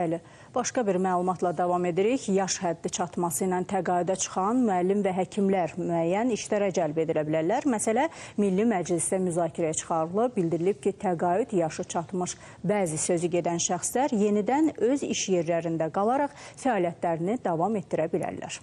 Bəli, başqa bir məlumatla davam edirik. Yaş həddi çatması ilə təqaüdə çıxan müəllim və həkimlər müəyyən işlərə cəlb edilə bilərlər. Məsələ Milli Məclisdə müzakirəyə çıxarılıb. Bildirilib ki, təqaüd yaşı çatmış bəzi sözü gedən şəxslər yenidən öz iş yerlərində qalaraq fəaliyyətlərini davam etdirə bilərlər.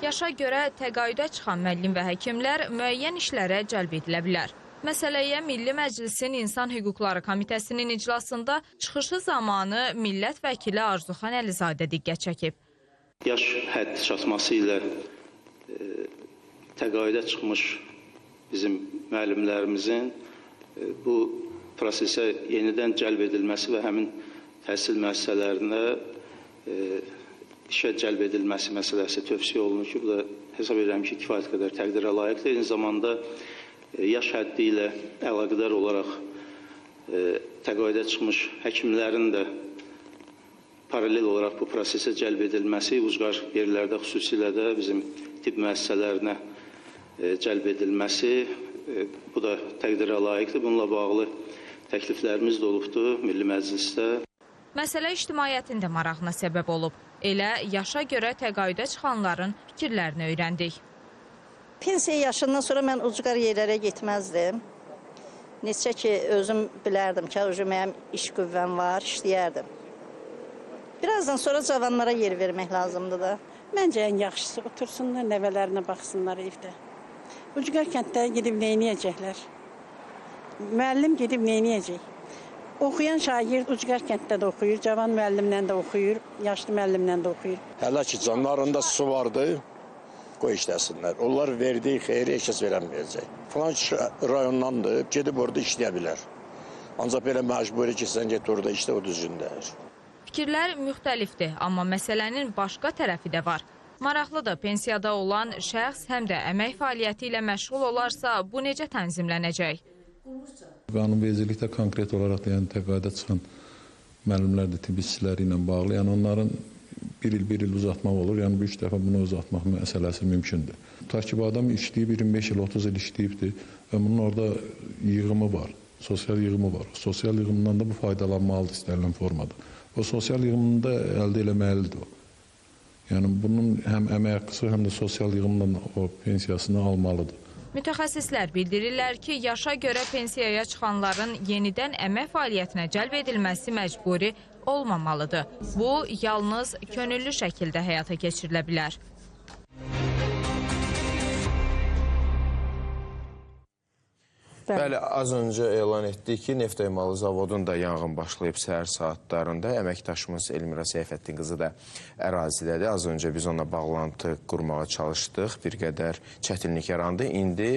Yaşa görə təqaüdə çıxan müəllim və həkimlər müəyyən işlərə cəlb edilə bilər. Məsələyə Milli Məclisin İnsan Hüquqları Komitəsinin iclasında çıxışı zamanı millət vəkili Arzuxan Əlizadə diqqət çəkib. Yaş həddi çatması ilə təqaüdə çıxmış bizim müəllimlərimizin bu prosesə yenidən cəlb edilməsi və həmin təhsil müəssisələrinə işə cəlb edilməsi məsələsi tövsiyə olunur ki, bu da hesab edirəm ki, kifayət qədər təqdirə layiqdir. Eyni zamanda yaş həddi ilə əlaqədar olaraq təqaüdə çıxmış həkimlərin də paralel olaraq bu prosesə cəlb edilməsi, ucqar yerlərdə xüsusilə də bizim tibb müəssisələrinə cəlb edilməsi, bu da təqdirə layiqdir. Bununla bağlı təkliflərimiz də olubdur Milli Məclisdə. Məsələ ictimaiyyətin də marağına səbəb olub. Elə yaşa görə təqaüdə çıxanların fikirlərini öyrəndik. Pensiya yaşından sonra mən ucqar yerlərə getməzdim. Neçə ki, özüm bilərdim ki, mənim iş qüvvəm var, işləyərdim. Birazdan sonra cavanlara yer vermək lazımdır da. Məncə ən yaxşısı otursunlar, nəvələrinə baxsınlar evdə. Ucqar kənddə gedib neyniyəcəklər? Müəllim gedib neyniyəcək? Oxuyan şagird ucqar kənddə də oxuyur, cavan müəllimlə də oxuyur, yaşlı müəllimlə də oxuyur. Hələ ki, canlarında su vardı, qoy işləsinlər. Onlar verdiyi xeyri heç kəs verəməyəcək. Falan rayondandır, gedib orada işləyə bilər. Ancaq belə məcburi ki, sən get orada işlə, o düzündür. Fikirlər müxtəlifdir, amma məsələnin başqa tərəfi də var. Maraqlıdır, pensiyada olan şəxs həm də əmək fəaliyyəti ilə məşğul olarsa, bu necə tənzimlənəcək? Qanunvericilikdə konkret olaraq təqaüdə çıxan müəllimlər də tibb işçiləri ilə bağlı, yəni onların bir il uzatmaq olur, yəni bu 3 dəfə bunu uzatmaq məsələsi mümkündür. Tutaq ki, bu adam işləyib, 25 il, 30 il işləyibdir və bunun orada yığımı var, sosial yığımı var. Sosial yığımından da bu faydalanmalıdır istənilən formada. O sosial yığımını da əldə eləməlidir o. Yəni bunun həm əmək haqqısı, həm də sosial yığımdan o pensiyasını almalıdır. Mütəxəssislər bildirirlər ki, yaşa görə pensiyaya çıxanların yenidən əmək fəaliyyətinə cəlb edilməsi məcburi olmamalıdır. Bu, yalnız könüllü şəkildə həyata keçirilə bilər. Bəli, az öncə elan etdik ki, neft emalı zavodun da yanğın başlayıb səhər saatlarında. Əməkdaşımız Elmira Seyfəddin qızı da ərazidədir. Az öncə biz onunla bağlantı qurmağa çalışdıq. Bir qədər çətinlik yarandı. İndi